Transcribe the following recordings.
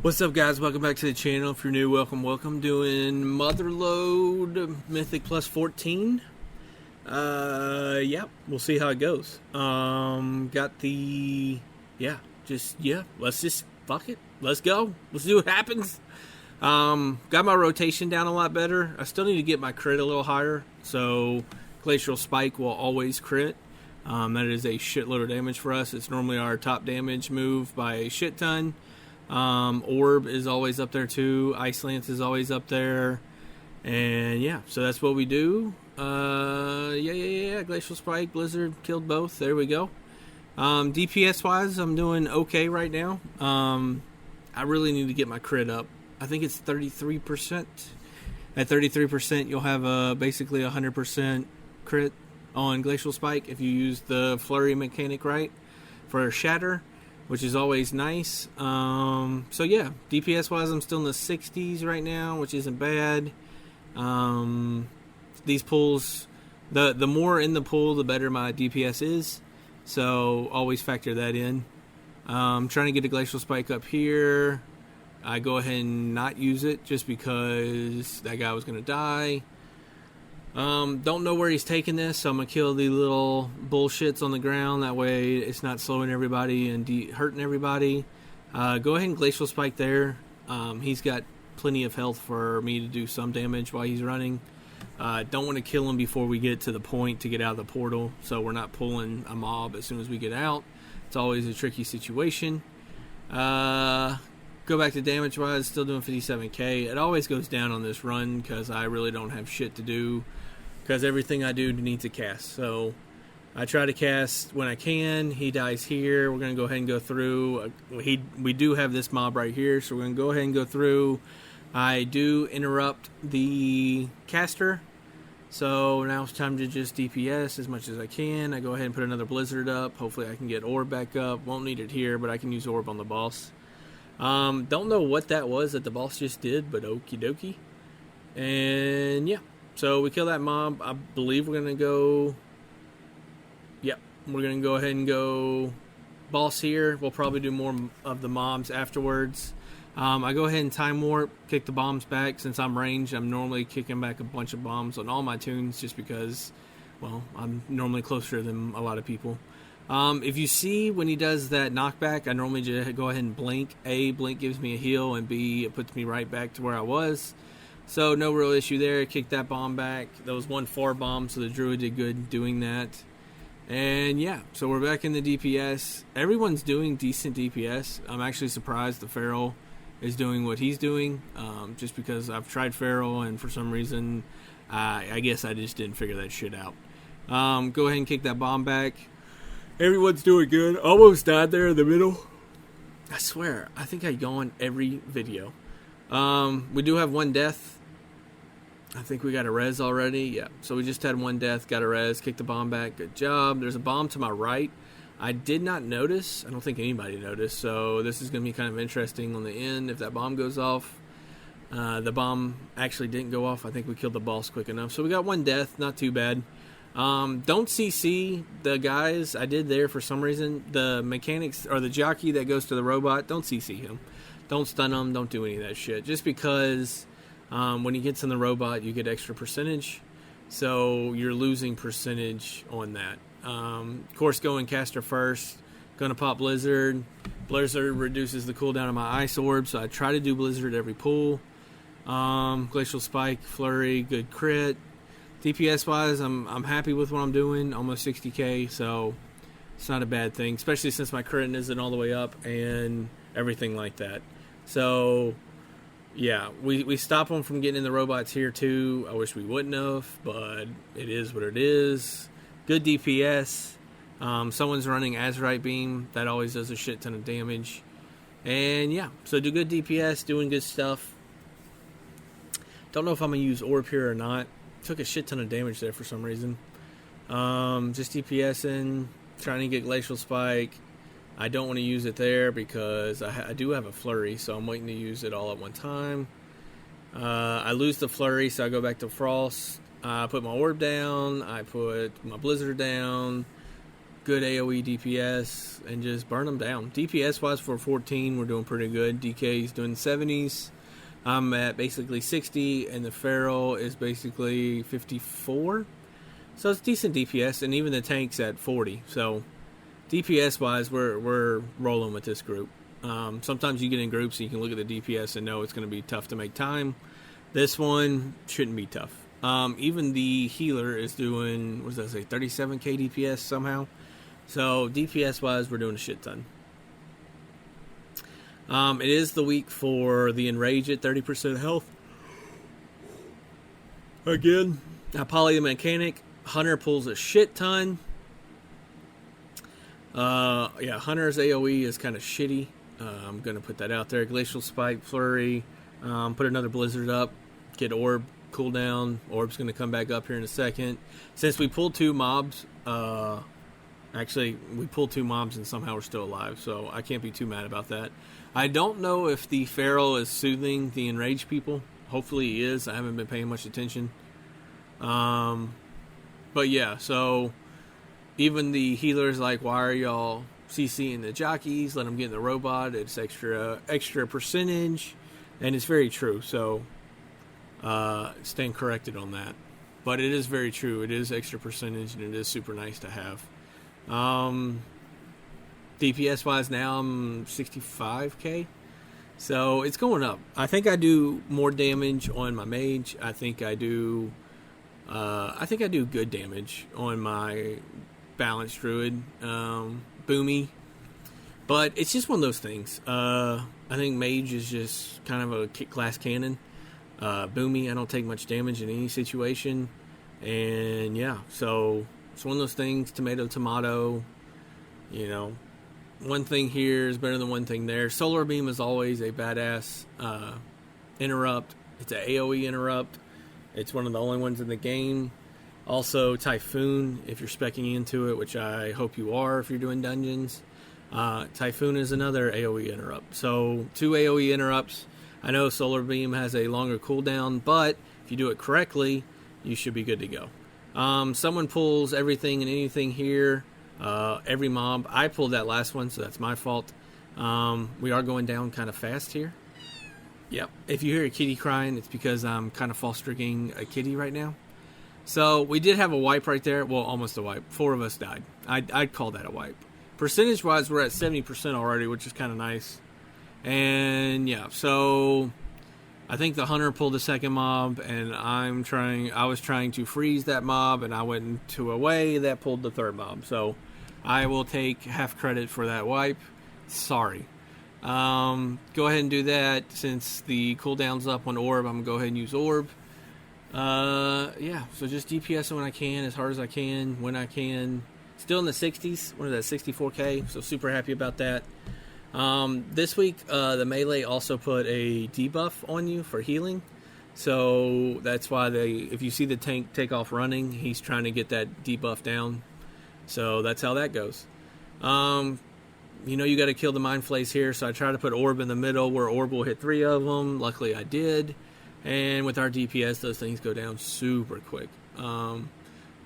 What's up, guys? Welcome back to the channel. If you're new, welcome. Doing Motherlode Mythic plus 14. Yeah, we'll see how it goes. Got the, let's just, fuck it. Let's go. Let's see what happens. Got my rotation down a lot better. I still need to get my crit a little higher. So, Glacial Spike will always crit. That is a shitload of damage for us. It's normally our top damage move by a shit ton. Orb is always up there too. Ice Lance is always up there. And yeah, so that's what we do. Glacial Spike, Blizzard, killed both. There we go. DPS wise, I'm doing okay right now. I really need to get my crit up. I think it's 33%. At 33%, you'll have basically 100% crit on Glacial Spike if you use the flurry mechanic right for Shatter, which is always nice. So yeah, DPS wise, I'm still in the 60s right now, which isn't bad. These pools, the more in the pool, the better my DPS is. So always factor that in. Trying to get a Glacial Spike up here. I go ahead and not use it just because that guy was going to die. Don't know where he's taking this, so I'm going to kill the little bullshits on the ground. That way it's not slowing everybody and hurting everybody. Go ahead and Glacial Spike there. He's got plenty of health for me to do some damage while he's running. Don't want to kill him before we get to the point to get out of the portal, so we're not pulling a mob as soon as we get out. It's always a tricky situation. Go back to damage wise, still doing 57k. It always goes down on this run because I really don't have shit to do, because everything I do needs a cast. So I try to cast when I can. He dies here. We're going to go ahead and go through. We do have this mob right here, so we're going to go ahead and go through. I do interrupt the caster, so now it's time to just DPS as much as I can. I go ahead and put another Blizzard up. Hopefully I can get Orb back up. Won't need it here, but I can use Orb on the boss. Don't know what that was that the boss just did, but okie dokie. And yeah, so we kill that mob. I believe we're going to go... Yep, we're going to go ahead and go boss here. We'll probably do more of the mobs afterwards. I go ahead and time warp, kick the bombs back. Since I'm ranged, I'm normally kicking back a bunch of bombs on all my tunes just because, well, I'm normally closer than a lot of people. If you see when he does that knockback, I normally just go ahead and blink. A, blink gives me a heal, and B, it puts me right back to where I was. So no real issue there. Kick that bomb back. That was 1-4 bomb, so the druid did good doing that. And yeah, so we're back in the DPS. Everyone's doing decent DPS. I'm actually surprised the Feral is doing what he's doing, just because I've tried Feral, and for some reason, I guess I just didn't figure that shit out. Go ahead and kick that bomb back. Everyone's doing good. Almost died there in the middle. I swear, I think I yawn every video. We do have one death. I think we got a res already. Yeah, so we just had one death, got a res, kicked the bomb back. Good job. There's a bomb to my right. I did not notice. I don't think anybody noticed. So this is going to be kind of interesting on the end if that bomb goes off. The bomb actually didn't go off. I think we killed the boss quick enough. So we got one death. Not too bad. Don't CC the guys I did there for some reason. The mechanics or the jockey that goes to the robot, don't CC him. Don't stun him. Don't do any of that shit. Just because when he gets in the robot, you get extra percentage. So you're losing percentage on that. Of course, going caster first. Gonna pop Blizzard. Blizzard reduces the cooldown of my Ice Orb, so I try to do Blizzard every pool. Glacial Spike, Flurry, good crit. DPS wise, I'm happy with what I'm doing, almost 60k, so it's not a bad thing, especially since my crit isn't all the way up and everything like that. So yeah, we stop them from getting in the robots here too. I wish we wouldn't have, but it is what it is. Good DPS. Someone's running Azurite Beam, that always does a shit ton of damage. And yeah, so do good DPS, doing good stuff. Don't know if I'm gonna use Orb here or not. Took a shit ton of damage there for some reason. Just DPSing, trying to get Glacial Spike. I don't want to use it there because I do have a Flurry, so I'm waiting to use it all at one time. I lose the Flurry, so I go back to Frost. I put my Orb down. I put my Blizzard down. good AoE DPS and just burn them down. DPS wise for 14, we're doing pretty good. DK's doing 70s. I'm at basically 60, and the Feral is basically 54. So it's decent DPS, and even the tank's at 40. So DPS wise, we're rolling with this group. Sometimes you get in groups and you can look at the DPS and know it's going to be tough to make time. This one shouldn't be tough. Even the healer is doing, what does that say, 37k DPS somehow. So DPS wise, we're doing a shit ton. It is the week for the Enrage at 30% health. Again, Poly the Mechanic. Hunter pulls a shit ton. Yeah, Hunter's AoE is kind of shitty. I'm going to put that out there. Glacial Spike, Flurry. Put another Blizzard up. Get Orb cooldown. Orb's going to come back up here in a second. Since we pulled 2 mobs, actually, we pulled 2 mobs and somehow we're still alive, so I can't be too mad about that. I don't know if the Feral is soothing the enraged people. Hopefully he is. I haven't been paying much attention. But yeah, so even the healers like, why are y'all CCing the jockeys? Let them get in the robot. It's extra percentage, and it's very true. So stand corrected on that. But it is very true. It is extra percentage, and it is super nice to have. DPS wise now I'm 65k, so it's going up. I think I do more damage on my mage. I think I do good damage on my balanced druid, Boomy. But it's just one of those things. I think mage is just kind of a glass cannon. Boomy, I don't take much damage in any situation. And yeah, so it's one of those things, tomato, you know. One thing here is better than one thing there. Solar Beam is always a badass interrupt. It's an AoE interrupt. It's one of the only ones in the game. Also, Typhoon, if you're speccing into it, which I hope you are if you're doing dungeons. Typhoon is another AoE interrupt. So, 2 AoE interrupts. I know Solar Beam has a longer cooldown, but if you do it correctly, you should be good to go. Someone pulls everything and anything here. Every mob. I pulled that last one, so that's my fault. We are going down kind of fast here. Yep. If you hear a kitty crying, it's because I'm kind of false-strigging a kitty right now. So we did have a wipe right there. Well, almost a wipe. 4 of us died. I'd call that a wipe. Percentage-wise, we're at 70% already, which is kind of nice. And yeah, so I think the hunter pulled the second mob, and I was trying to freeze that mob, and I went into a way that pulled the third mob. So I will take half credit for that wipe. Sorry. Go ahead and do that. Since the cooldown's up on Orb, I'm going to go ahead and use Orb. Yeah, so just DPS when I can, as hard as I can, when I can. Still in the 60s. What is that, 64k? So super happy about that. This week, the melee also put a debuff on you for healing. So that's why if you see the tank take off running, he's trying to get that debuff down. So that's how that goes. You know, you got to kill the Mind Flays here. So I try to put Orb in the middle where Orb will hit 3 of them. Luckily I did. And with our DPS, those things go down super quick.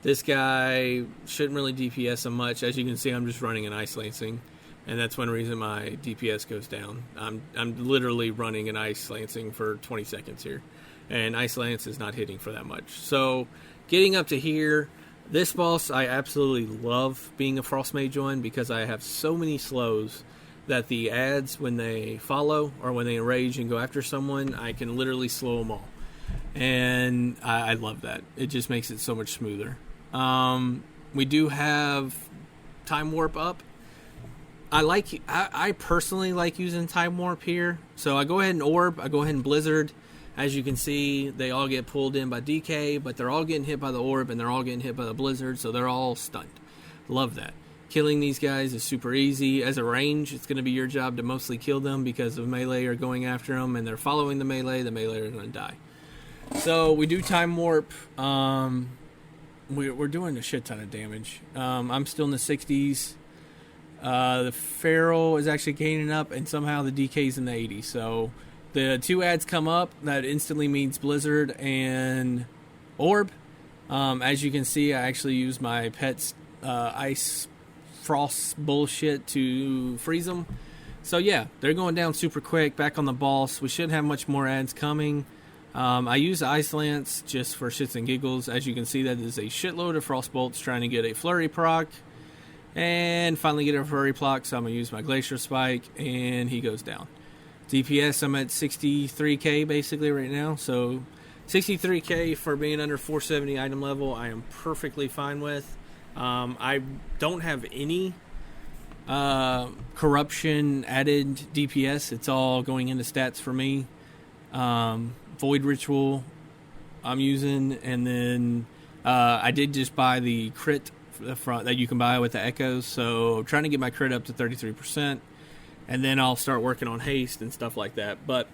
This guy shouldn't really DPS him much. As you can see, I'm just running an Ice Lancing. And that's one reason my DPS goes down. I'm literally running an Ice Lancing for 20 seconds here. And Ice Lance is not hitting for that much. So, getting up to here, this boss I absolutely love being a Frost Mage on because I have so many slows that the ads, when they follow or when they enrage and go after someone, I can literally slow them all. And I love that. It just makes it so much smoother. We do have Time Warp up. I personally like using Time Warp here. So I go ahead and Orb, I go ahead and Blizzard. As you can see, they all get pulled in by DK, but they're all getting hit by the Orb and they're all getting hit by the Blizzard, so they're all stunned. Love that. Killing these guys is super easy. As a range, it's going to be your job to mostly kill them because the melee are going after them and they're following the melee are going to die. So we do Time Warp. We're doing a shit ton of damage. I'm still in the 60s. The Feral is actually gaining up, and somehow the DK's in the 80s. So the 2 ads come up. That instantly means Blizzard and Orb. As you can see, I actually used my pet's Ice frost bullshit to freeze them. So yeah, they're going down super quick. Back on the boss. We shouldn't have much more ads coming. I use Ice Lance just for shits and giggles. As you can see, that is a shitload of frost bolts trying to get a flurry proc. And finally get a flurry proc, so I'm going to use my Glacier Spike, and he goes down. DPS, I'm at 63k basically right now. So 63k for being under 470 item level, I am perfectly fine with. I don't have any corruption added DPS. It's all going into stats for me. Void Ritual I'm using, and then I did just buy the crit that you can buy with the echoes, so I'm trying to get my crit up to 33%, and then I'll start working on haste and stuff like that. But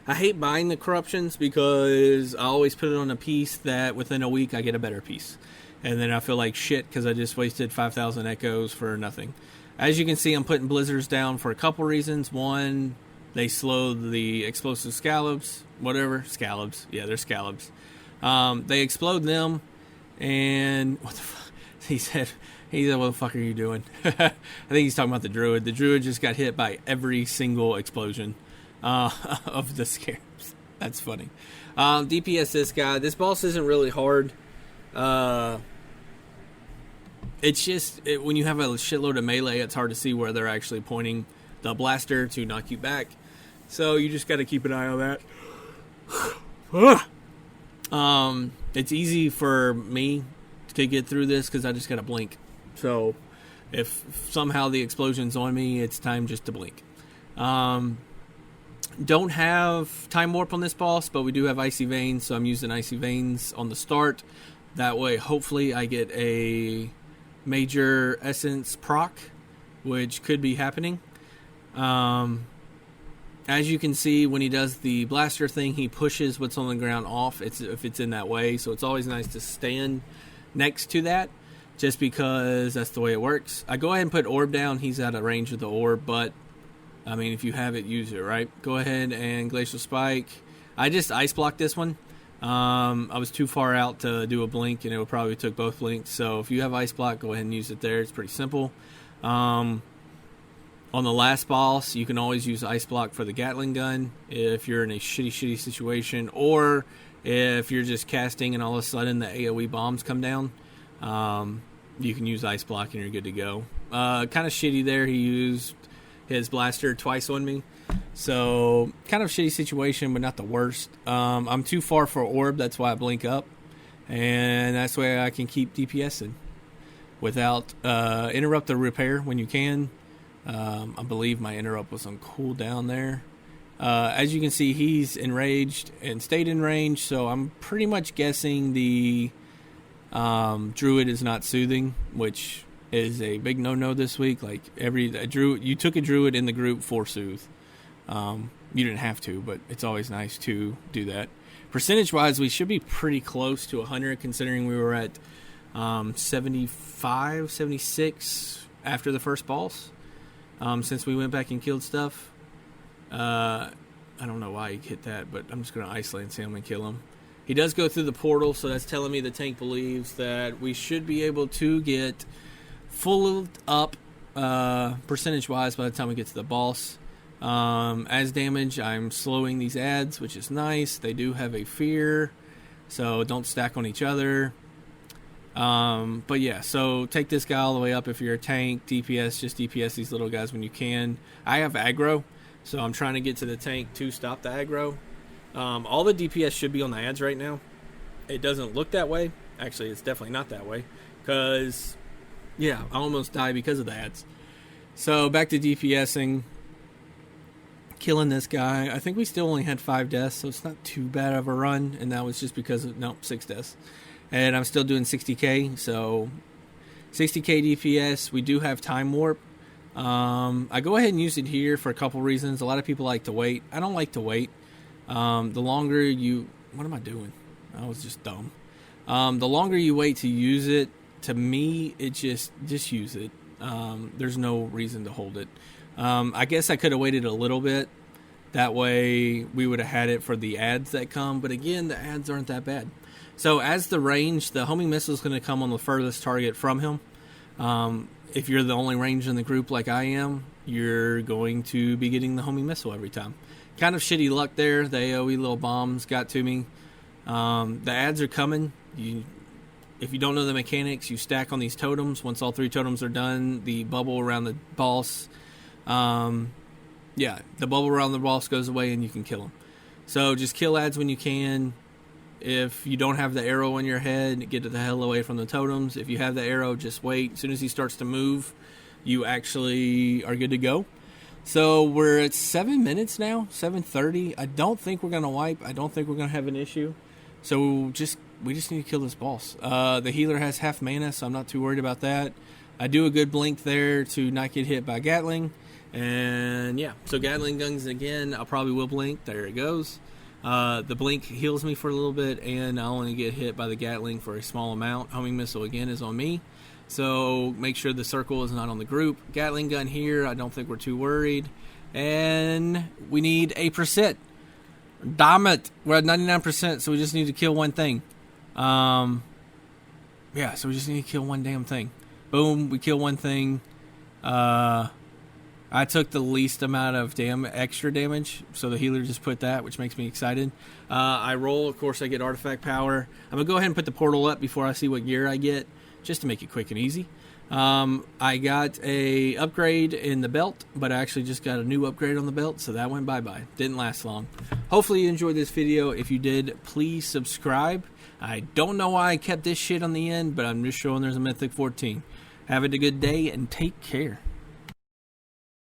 I hate buying the corruptions because I always put it on a piece that within a week I get a better piece, and then I feel like shit because I just wasted 5,000 echoes for nothing. As you can see, I'm putting blizzards down for a couple reasons. One, they slow the explosive scallops, scallops. Yeah, they're scallops. They explode them, and what the fuck? He said, what the fuck are you doing? I think he's talking about the druid. The druid just got hit by every single explosion of the scarabs. That's funny. DPS this guy. This boss isn't really hard. It's just, when you have a shitload of melee, it's hard to see where they're actually pointing the blaster to knock you back. So you just got to keep an eye on that. It's easy for me to get through this because I just got to blink. So if somehow the explosion's on me, it's time just to blink. Don't have Time Warp on this boss, but we do have Icy Veins, so I'm using Icy Veins on the start. That way, hopefully, I get a major essence proc, which could be happening. As you can see, when he does the blaster thing, he pushes what's on the ground off if it's in that way. So it's always nice to stand next to that, just because that's the way it works. I go ahead and put Orb down. He's out of range of the Orb, but I mean, if you have it, use it, right? Go ahead and Glacial Spike. I just ice blocked this one. I was too far out to do a blink, and it probably took both blinks. So if you have ice block, go ahead and use it there. It's pretty simple. On the last boss, you can always use ice block for the Gatling gun if you're in a shitty situation, or if you're just casting and all of a sudden the AoE bombs come down. You can use ice block and you're good to go. Kind of shitty there. He used his blaster twice on me. So, kind of shitty situation, but not the worst. I'm too far for Orb, that's why I blink up. And that's why I can keep DPSing without interrupt the repair when you can. I believe my interrupt was on cooldown there. As you can see, he's enraged and stayed in range, so I'm pretty much guessing the druid is not soothing, which is a big no-no this week. Like you took a druid in the group for soothe. You didn't have to, but it's always nice to do that. Percentage-wise, we should be pretty close to 100, considering we were at 75, 76 after the first boss. Since we went back and killed stuff. I don't know why he hit that, but I'm just going to isolate him and kill him. He does go through the portal, so that's telling me the tank believes that we should be able to get full up percentage-wise by the time we get to the boss. As damage, I'm slowing these ads, which is nice. They do have a fear, so don't stack on each other. But yeah, so take this guy all the way up if you're a tank. DPS, just DPS these little guys when you can. I have aggro, so I'm trying to get to the tank to stop the aggro. All the DPS should be on the ads right now. It doesn't look that way. Actually, it's definitely not that way, because yeah, I almost died because of the ads. So back to DPSing, killing this guy. I think we still only had 5 deaths, so it's not too bad of a run, and that was just because of 6 deaths. And I'm still doing 60k, so 60k DPS. We do have Time Warp. I go ahead and use it here for a couple reasons. A lot of people like to wait. I don't like to wait. The longer you... What am I doing? I was just dumb. The longer you wait to use it, to me, it just use it. There's no reason to hold it. I guess I could have waited a little bit. That way, we would have had it for the ads that come. But again, the ads aren't that bad. So as the range, the homing missile is going to come on the furthest target from him. If you're the only ranger in the group like I am, you're going to be getting the homing missile every time. Kind of shitty luck there. The AoE little bombs got to me. The ads are coming. If you don't know the mechanics, you stack on these totems. Once all 3 totems are done, the bubble around the boss, the bubble around the boss goes away and you can kill him. So just kill ads when you can. If you don't have the arrow in your head, get the hell away from the totems. If you have the arrow, just wait. As soon as he starts to move, you actually are good to go. So we're at 7 minutes now, 7:30. I don't think we're going to wipe. I don't think we're going to have an issue. So we just need to kill this boss. The healer has half mana, so I'm not too worried about that. I do a good blink there to not get hit by Gatling. And yeah, so Gatling guns again. I probably will blink. There it goes. The blink heals me for a little bit, and I only get hit by the Gatling for a small amount. Homing missile again is on me, so make sure the circle is not on the group. Gatling gun here, I don't think we're too worried. And we need a percent. Damn it, we're at 99%, so we just need to kill one thing. So we just need to kill one damn thing. Boom, we kill one thing. I took the least amount of extra damage, so the healer just put that, which makes me excited. I roll, of course, I get artifact power. I'm going to go ahead and put the portal up before I see what gear I get, just to make it quick and easy. I got a upgrade in the belt, but I actually just got a new upgrade on the belt, so that went bye-bye. Didn't last long. Hopefully you enjoyed this video. If you did, please subscribe. I don't know why I kept this shit on the end, but I'm just showing there's a Mythic 14. Have a good day and take care.